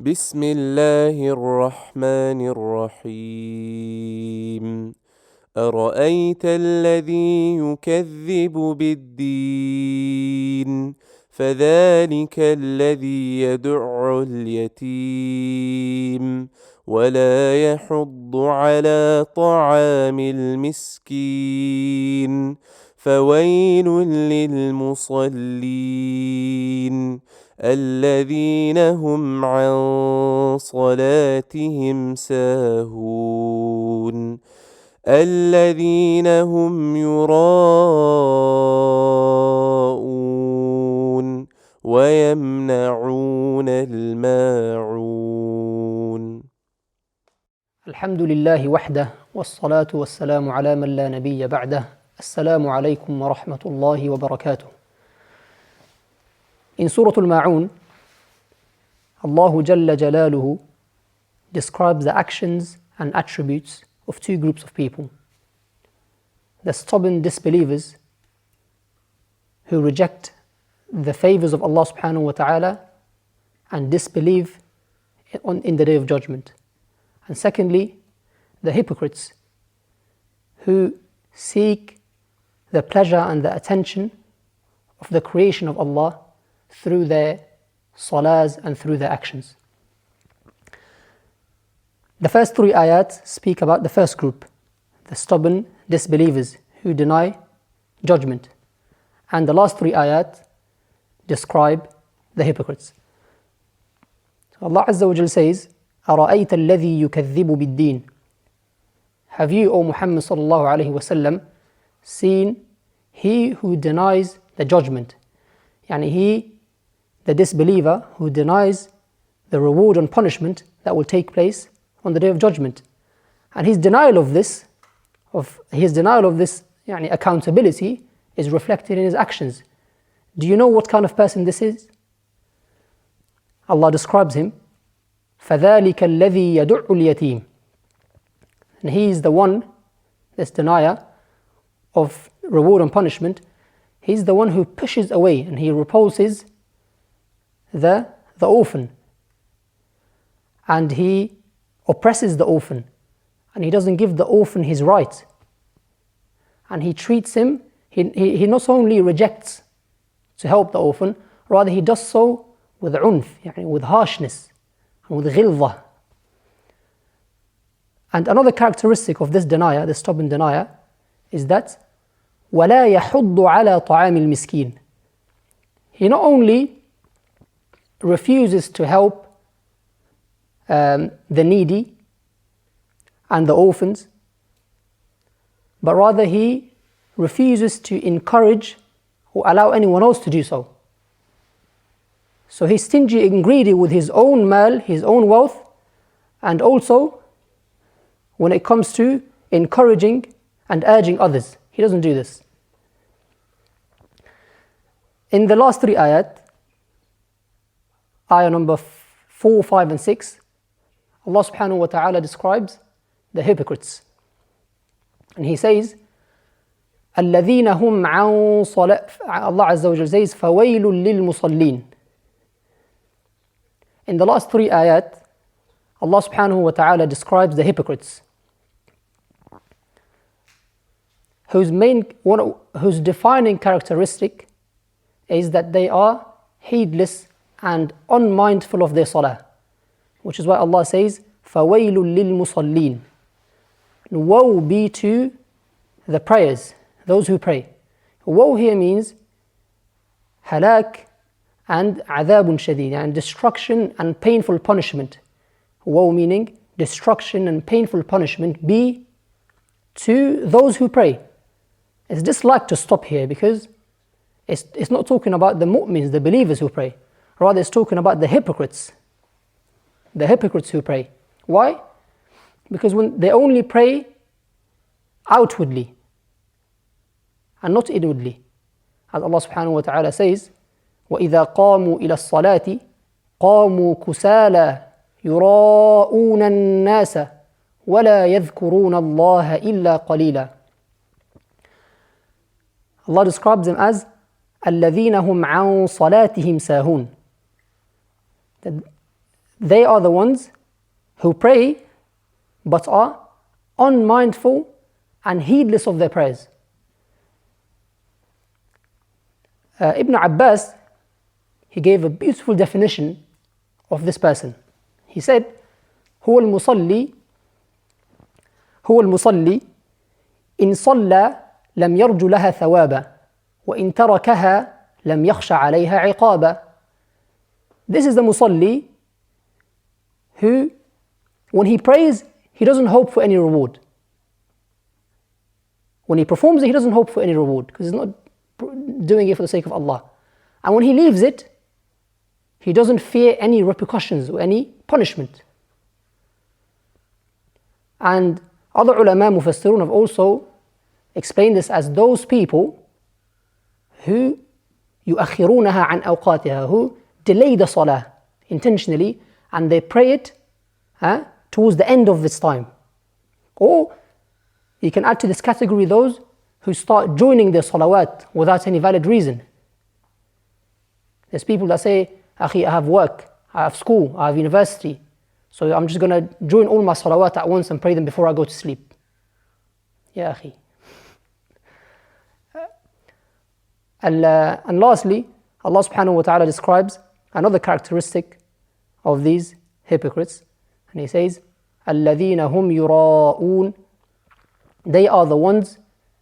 بسم الله الرحمن الرحيم أرأيت الذي يكذب بالدين فذلك الذي يدع اليتيم ولا يحض على طعام المسكين فويل للمصلين الذين هم عن صلاتهم ساهون الذين هم يراءون ويمنعون الماعون. الحمد لله وحده والصلاة والسلام على من لا نبي بعده. السلام عليكم ورحمة الله وبركاته. In Surah Al-Ma'un, Allah Jalla Jalaluhu describes the actions and attributes of two groups of people. The stubborn disbelievers who reject the favors of Allah subhanahu wa ta'ala and disbelieve in the Day of Judgment. And secondly, the hypocrites who seek the pleasure and the attention of the creation of Allah through their salahs and through their actions. The first three ayat speak about the first group, the stubborn disbelievers who deny judgment. And the last three ayat describe the hypocrites. Allah Azza wa Jal says, أَرَأَيْتَ الَّذِي يُكَذِّبُ بِالدِّينِ Have you, O Muhammad sallallahu alayhi wa sallam, seen he who denies the judgment? Yani he, the disbeliever who denies the reward and punishment that will take place on the Day of Judgment. And his denial of this yani accountability is reflected in his actions. Do you know what kind of person this is? Allah describes him, فَذَلِكَ الَّذِي يَدُعُّ الْيَتِيمِ And he is the one, this denier of reward and punishment, he's the one who pushes away and he repulses the orphan, and he oppresses the orphan, and he doesn't give the orphan his right, and he treats him, he not only rejects to help the orphan, rather he does so with unf, يعني with harshness and with ghilzah. And another characteristic of this denier, this stubborn denier, is that وَلَا يَحُضُّ عَلَى طَعَامِ الْمِسْكِينِ He not only refuses to help the needy and the orphans, but rather he refuses to encourage or allow anyone else to do so. So he's stingy and greedy with his own mal, his own wealth, and also when it comes to encouraging and urging others. He doesn't do this. In the last three ayat, ayah number 4, 5 and 6, Allah subhanahu wa ta'ala describes the hypocrites. And He says, الَّذِينَ هُمْ عَنْ صَلَاةِ Allah Azza wa Jal says, فَوَيْلٌ لِلْمُصَلِّينَ In the last three ayat, Allah subhanahu wa ta'ala describes the hypocrites, whose defining characteristic is that they are heedless and unmindful of their salah, which is why Allah says, فَوَيْلٌ لِلْمُصَلِّينَ Woe be to the prayers, those who pray. Woe here means halak and adhabun shadid, and destruction and painful punishment. Woe meaning destruction and painful punishment be to those who pray. It's disliked to stop here because it's not talking about the mu'mins, the believers who pray. Rather, it's talking about the hypocrites who pray. Why? Because when they only pray outwardly and not inwardly. As Allah subhanahu wa ta'ala says, وَإِذَا قَامُوا إِلَى الصَّلَاةِ قَامُوا كُسَالَى يُرَاءُونَ النَّاسَ وَلَا يَذْكُرُونَ اللَّهَ إِلَّا قَلِيلًا Allah describes them as الَّذِينَ هُمْ عَنْ صَلَاتِهِمْ سَاهُونَ they are the ones who pray but are unmindful and heedless of their prayers. Ibn Abbas, he gave a beautiful definition of this person. He said, هو المصلي إن صلى لم يرج لها ثوابا وإن تركها لم يخش عليها عقابا. This is the musalli who, when he prays, he doesn't hope for any reward. When he performs it, he doesn't hope for any reward because he's not doing it for the sake of Allah. And when he leaves it, he doesn't fear any repercussions or any punishment. And other ulama mufassirun have also explained this as those people who يؤخرونها عن أوقاتها, who delay the salah intentionally and they pray it towards the end of its time. Or you can add to this category those who start joining their salawat without any valid reason. There's people that say, Akhi, I have work, I have school, I have university, so I'm just going to join all my salawat at once and pray them before I go to sleep. Ya Akhi. And lastly, Allah subhanahu wa ta'ala describes another characteristic of these hypocrites. And He says, الَّذِينَ هُمْ يُرَاءُونَ. They are the ones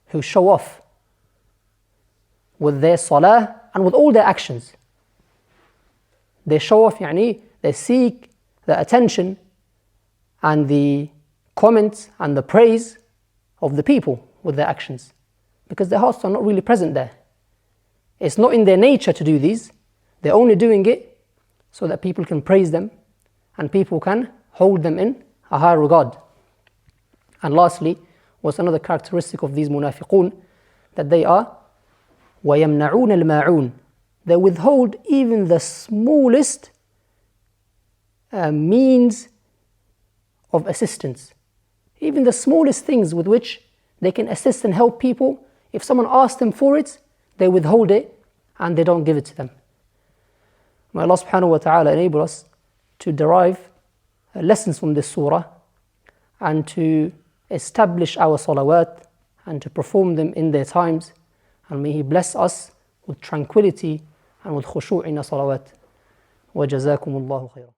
who show off with their salah and with all their actions. They show off, they seek the attention and the comments and the praise of the people with their actions, because their hearts are not really present there. It's not in their nature to do these. They're only doing it so that people can praise them and people can hold them in a high regard. And lastly, what's another characteristic of these munafiqun? That they are وَيَمْنَعُونَ الْمَاعُونَ. They withhold even the smallest means of assistance. Even the smallest things with which they can assist and help people. If someone asks them for it, they withhold it and they don't give it to them. May Allah subhanahu wa ta'ala enable us to derive lessons from this surah and to establish our salawat and to perform them in their times. And may He bless us with tranquility and with khushu' in our salawat. وَجَزَاكُمُ اللَّهُ خَيْرًا.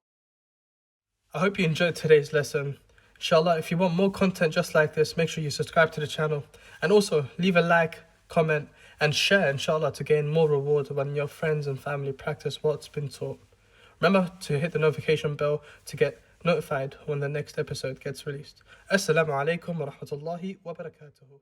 I hope you enjoyed today's lesson. Inshallah, if you want more content just like this, make sure you subscribe to the channel. And also, leave a like, comment, and share, inshallah, to gain more reward when your friends and family practice what's been taught. Remember to hit the notification bell to get notified when the next episode gets released. Assalamu alaikum wa rahmatullahi wa barakatuhu.